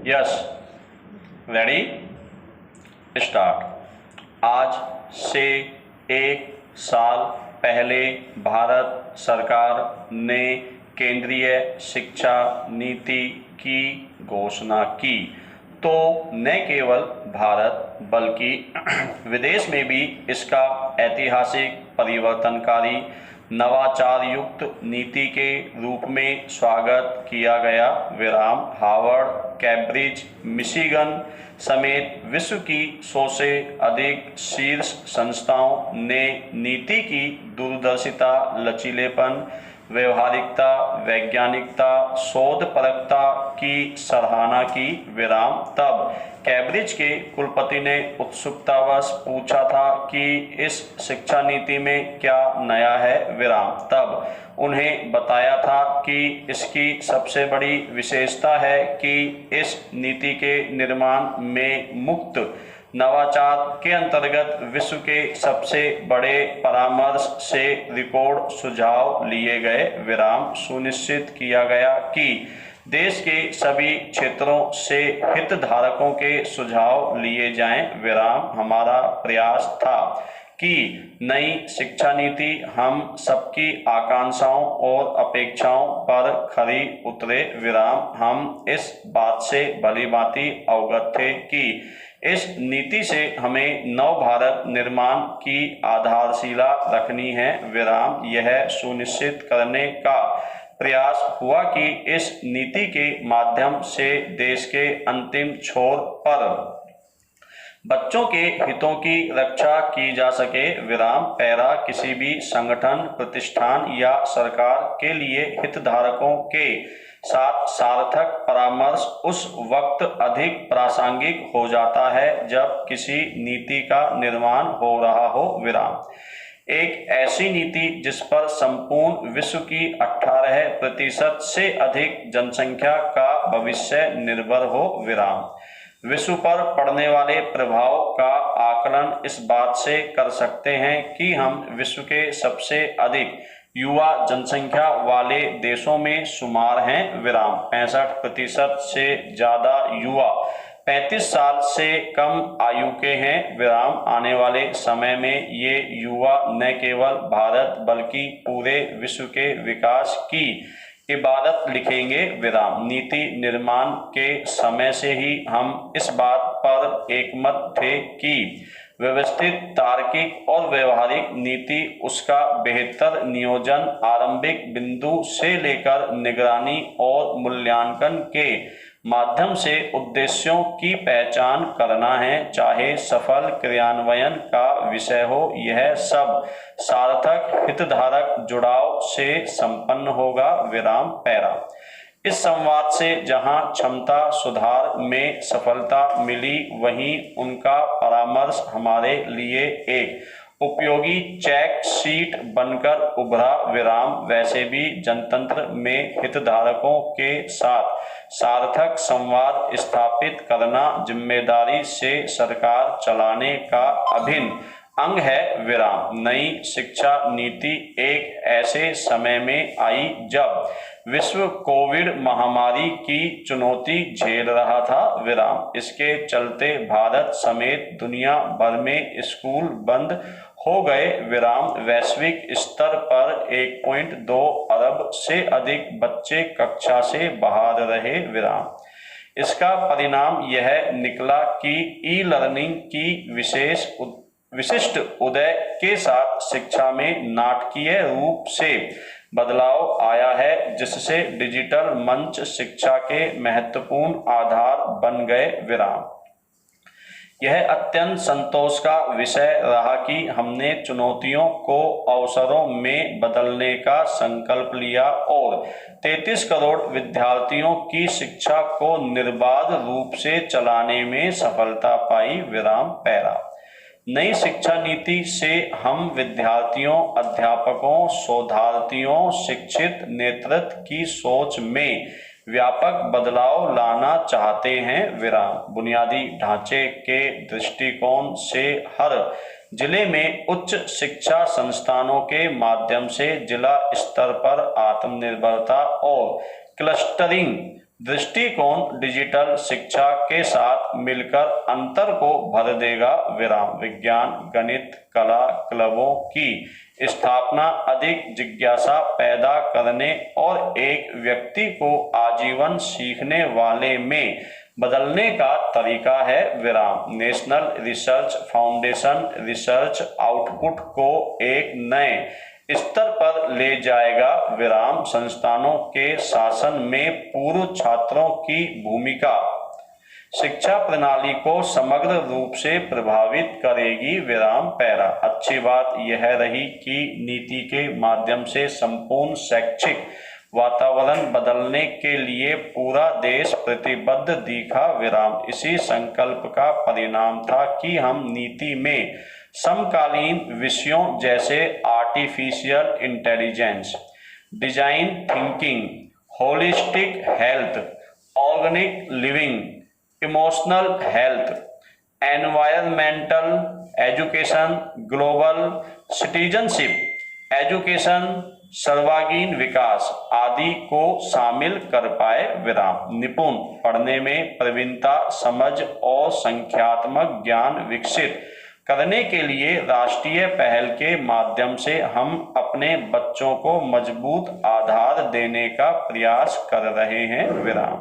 Yes, ready, start. आज से 1 साल पहले भारत सरकार ने केंद्रीय शिक्षा नीति की घोषणा की, तो न केवल भारत बल्कि विदेश में भी इसका ऐतिहासिक परिवर्तनकारी नवाचार युक्त नीति के रूप में स्वागत किया गया। हार्वर्ड, कैम्ब्रिज, मिशिगन समेत विश्व की 100 से अधिक शीर्ष संस्थाओं ने नीति की दूरदर्शिता, लचीलेपन, व्यवहारिकता, वैज्ञानिकता, शोधपरकता की सराहना की। तब कैम्ब्रिज के कुलपति ने उत्सुकतावश पूछा था कि इस शिक्षा नीति में क्या नया है। तब उन्हें बताया था कि इसकी सबसे बड़ी विशेषता है कि इस नीति के निर्माण में मुक्त नवाचार के अंतर्गत विश्व के सबसे बड़े परामर्श से रिकॉर्ड सुझाव लिए गए। सुनिश्चित किया गया कि देश के सभी क्षेत्रों से हितधारकों के सुझाव लिए जाएं। हमारा प्रयास था कि नई शिक्षा नीति हम सबकी आकांक्षाओं और अपेक्षाओं पर खरी उतरे। हम इस बात से भलीभांति अवगत थे कि इस नीति से हमें नव भारत निर्माण की आधारशिला रखनी है। यह सुनिश्चित करने का प्रयास हुआ कि इस नीति के माध्यम से देश के अंतिम छोर पर बच्चों के हितों की रक्षा की जा सके। किसी भी संगठन, प्रतिष्ठान या सरकार के लिए हितधारकों के साथ सार्थक परामर्श उस वक्त अधिक प्रासंगिक हो जाता है जब किसी नीति का निर्माण हो रहा हो। एक ऐसी नीति जिस पर संपूर्ण विश्व की 18% से अधिक जनसंख्या का भविष्य निर्भर हो। विश्व पर पड़ने वाले प्रभाव का आकलन इस बात से कर सकते हैं कि हम विश्व के सबसे अधिक युवा जनसंख्या वाले देशों में शुमार हैं। 65% से ज्यादा युवा 35 साल से कम आयु के हैं। आने वाले समय में ये युवा न केवल भारत बल्कि पूरे विश्व के विकास की इबादत लिखेंगे। नीति निर्माण के समय से ही हम इस बात पर एकमत थे कि व्यवस्थित, तार्किक और व्यवहारिक नीति, उसका बेहतर नियोजन आरंभिक बिंदु से लेकर निगरानी और मूल्यांकन के माध्यम से उद्देश्यों की पहचान करना है, चाहे सफल क्रियान्वयन का विषय हो। यह सब सार्थक हितधारक जुड़ाव से संपन्न होगा। इस संवाद से जहां क्षमता सुधार में सफलता मिली, वहीं उनका परामर्श हमारे लिए एक उपयोगी चेक शीट बनकर उभरा। वैसे भी जनतंत्र में हितधारकों के साथ सार्थक संवाद स्थापित करना जिम्मेदारी से सरकार चलाने का अभिन्न अंग है। नई शिक्षा नीति एक ऐसे समय में आई जब विश्व कोविड महामारी की चुनौती झेल रहा था। इसके चलते भारत समेत दुनिया भर में स्कूल बंद हो गए। वैश्विक स्तर पर 1.2 अरब से अधिक बच्चे कक्षा से बाहर रहे। इसका परिणाम यह निकला कि ई लर्निंग की विशिष्ट उदय के साथ शिक्षा में नाटकीय रूप से बदलाव आया है, जिससे डिजिटल मंच शिक्षा के महत्वपूर्ण आधार बन गए। यह अत्यंत संतोष का विषय रहा कि हमने चुनौतियों को अवसरों में बदलने का संकल्प लिया और 33 करोड़ विद्यार्थियों की शिक्षा को निर्बाध रूप से चलाने में सफलता पाई। नई शिक्षा नीति से हम विद्यार्थियों, अध्यापकों, शोधार्थियों, शिक्षित नेतृत्व की सोच में व्यापक बदलाव लाना चाहते हैं। बुनियादी ढांचे के दृष्टिकोण से हर जिले में उच्च शिक्षा संस्थानों के माध्यम से जिला स्तर पर आत्मनिर्भरता और क्लस्टरिंग दृष्टिकोण डिजिटल शिक्षा के साथ मिलकर अंतर को भर देगा। विराम। विज्ञान, गणित, कला क्लबों की स्थापना अधिक जिज्ञासा पैदा करने और एक व्यक्ति को आजीवन सीखने वाले में बदलने का तरीका है। विराम। National research foundation research output को एक नए स्तर पर ले जाएगा। विराम। संस्थानों के शासन में पूर्व छात्रों की भूमिका शिक्षा प्रणाली को समग्र रूप से प्रभावित करेगी। विराम। पैरा। अच्छी बात यह रही कि नीति के माध्यम से संपूर्ण शैक्षिक वातावरण बदलने के लिए पूरा देश प्रतिबद्ध दिखा। विराम। इसी संकल्प का परिणाम था कि हम नीति में समकालीन विषयों जैसे artificial intelligence, design thinking, holistic health, organic living, emotional health, environmental education, global citizenship education, सर्वांगीण विकास आदि को शामिल कर पाए। विराम। निपुण। पढ़ने में प्रवीणता, समझ और संख्यात्मक ज्ञान विकसित करने के लिए राष्ट्रीय पहल के माध्यम से हम अपने बच्चों को मजबूत आधार देने का प्रयास कर रहे हैं। विराम।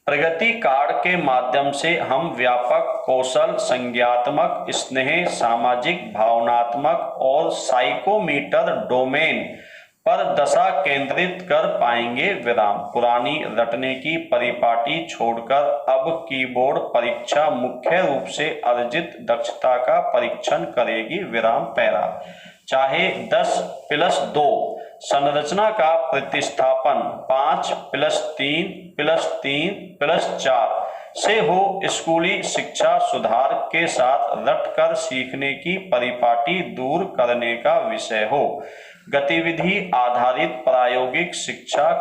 प्रगति कार्ड के माध्यम से हम व्यापक कौशल, संज्ञात्मक, स्नेह, सामाजिक, भावनात्मक और साइकोमीटर डोमेन पर दशा केंद्रित कर पाएंगे। विराम। पुरानी रटने की परिपाटी छोड़कर अब कीबोर्ड परीक्षा मुख्य रूप से अर्जित दक्षता का परीक्षण करेगी। विराम। पैरा। चाहे 10+2 संरचना का प्रतिस्थापन 5+3+3+4 से हो, स्कूली शिक्षा सुधार के साथ रटकर सीखने की परिपाटी दूर करने का विषय हो। गतिविधि आधारित प्रायोगिक शिक्षा,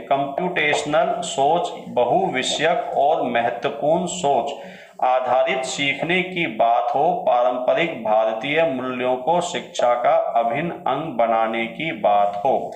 कंप्यूटेशनल सोच, बहुविषयक और महत्वपूर्ण सोच आधारित सीखने की बात हो, पारंपरिक भारतीय मूल्यों को शिक्षा का अभिन्न अंग बनाने की बात हो।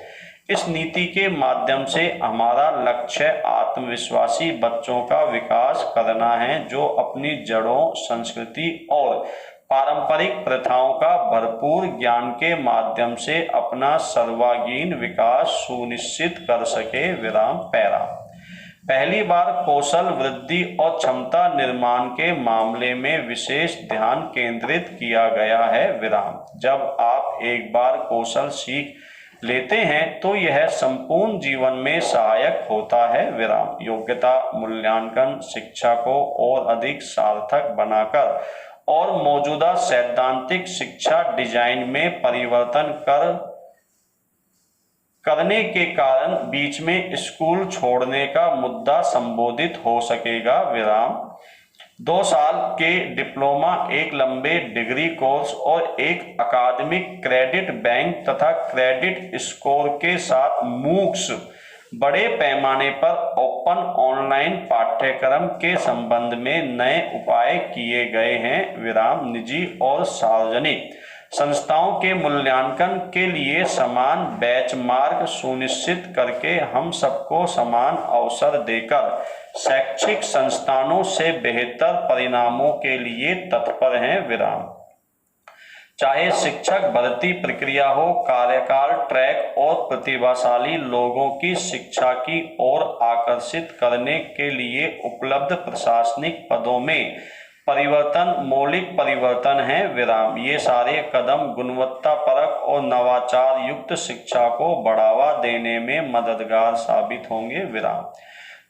इस नीति के माध्यम से हमारा लक्ष्य आत्मविश्वासी बच्चों का विकास करना है, जो अपनी जड़ों, संस्कृति और पारंपरिक प्रथाओं का भरपूर ज्ञान के माध्यम से अपना सर्वांगीण विकास सुनिश्चित कर सके। विराम। पैरा। पहली बार कौशल वृद्धि और क्षमता निर्माण के मामले में विशेष ध्यान केंद्रित किया गया है। विराम। जब आप एक बार कौशल सीख लेते हैं तो यह संपूर्ण जीवन में सहायक होता है। विराम। योग्यता मूल्यांकन शिक्षा को और अधिक सार्थक बनाकर और मौजूदा सैद्धांतिक शिक्षा डिजाइन में परिवर्तन करने के कारण बीच में स्कूल छोड़ने का मुद्दा संबोधित हो सकेगा। विराम। 2 साल के डिप्लोमा, एक लंबे डिग्री कोर्स और एक अकादमिक क्रेडिट बैंक तथा क्रेडिट स्कोर के साथ मूक्स बड़े पैमाने पर ओपन ऑनलाइन पाठ्यक्रम के संबंध में नए उपाय किए गए हैं। विराम। निजी और सार्वजनिक संस्थाओं के मूल्यांकन के लिए समान बेंचमार्क सुनिश्चित करके हम सबको समान अवसर देकर शैक्षिक संस्थानों से बेहतर परिणामों के लिए तत्पर हैं। विराम। चाहे शिक्षक भर्ती प्रक्रिया हो, कार्यकाल ट्रैक और प्रतिभाशाली लोगों की शिक्षा की ओर आकर्षित करने के लिए उपलब्ध प्रशासनिक पदों में परिवर्तन मौलिक परिवर्तन है। विराम। ये सारे कदम गुणवत्तापरक और नवाचार युक्त शिक्षा को बढ़ावा देने में मददगार साबित होंगे। विराम।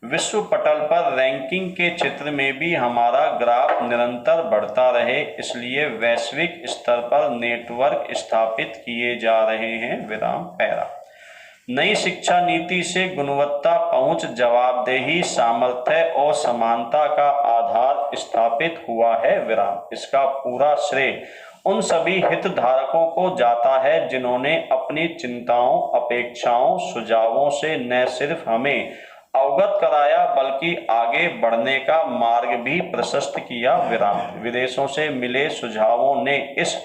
विश्व पटल पर रैंकिंग के क्षेत्र में भी हमारा ग्राफ निरंतर बढ़ता रहे, इसलिए वैश्विक स्तर पर नेटवर्क स्थापित किए जा रहे हैं। विराम। पैरा। नई शिक्षा नीति से गुणवत्ता, पहुंच, जवाबदेही, सामर्थ्य और समानता का आधार स्थापित हुआ है। विराम। इसका पूरा श्रेय उन सभी हितधारकों को जाता है जिन्होंने अपनी चिंताओं, अपेक्षाओं, सुझावों से न सिर्फ हमें अवगत कराया बल्कि आगे बढ़ने का मार्ग भी प्रशस्त किया। विराम। विदेशों से मिले सुझावों ने इस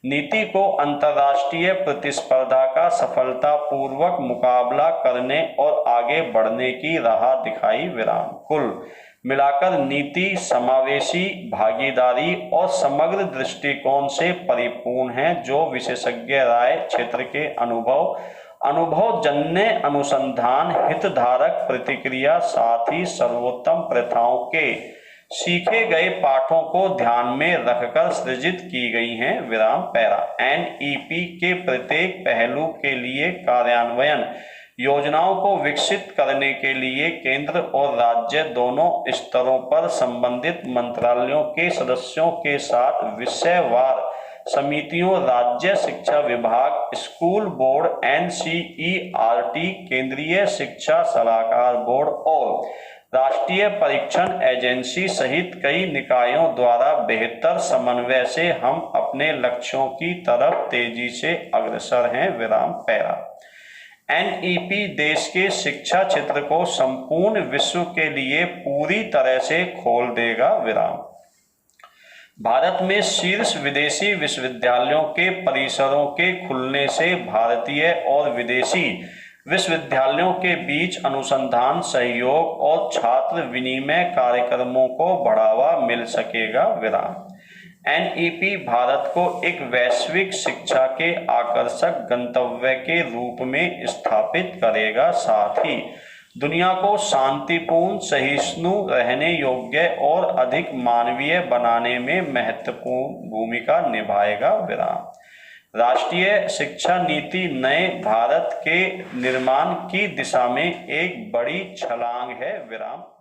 नीति को अंतर्राष्ट्रीय प्रतिस्पर्धा का सफलतापूर्वक मुकाबला करने और आगे बढ़ने की राह दिखाई। विराम। कुल मिलाकर नीति समावेशी, भागीदारी और समग्र दृष्टिकोण से परिपूर्ण है, जो विशेषज्ञ राय, क्षेत्र के अनुभवजन्य अनुसंधान, हितधारक प्रतिक्रिया, साथ ही सर्वोत्तम प्रथाओं के सीखे गए पाठों को ध्यान में रखकर सृजित की गई हैं। विराम। पैरा। एनईपी के प्रत्येक पहलू के लिए कार्यान्वयन योजनाओं को विकसित करने के लिए केंद्र और राज्य दोनों स्तरों पर संबंधित मंत्रालयों के सदस्यों के साथ विषयवार समितियों, राज्य शिक्षा विभाग, स्कूल बोर्ड, एनसीईआरटी, केंद्रीय शिक्षा सलाहकार बोर्ड और राष्ट्रीय परीक्षण एजेंसी सहित कई निकायों द्वारा बेहतर समन्वय से हम अपने लक्ष्यों की तरफ तेजी से अग्रसर हैं। विराम। पैरा। एनईपी देश के शिक्षा क्षेत्र को संपूर्ण विश्व के लिए पूरी तरह से खोल देगा। विराम। भारत में शीर्ष विदेशी विश्वविद्यालयों के परिसरों के खुलने से भारतीय और विदेशी विश्वविद्यालयों के बीच अनुसंधान सहयोग और छात्र विनिमय कार्यक्रमों को बढ़ावा मिल सकेगा। विराम। एनईपी भारत को एक वैश्विक शिक्षा के आकर्षक गंतव्य के रूप में स्थापित करेगा, साथ ही दुनिया को शांतिपूर्ण, सहिष्णु, रहने योग्य और अधिक मानवीय बनाने में महत्वपूर्ण भूमिका निभाएगा। विराम। राष्ट्रीय शिक्षा नीति नए भारत के निर्माण की दिशा में एक बड़ी छलांग है। विराम।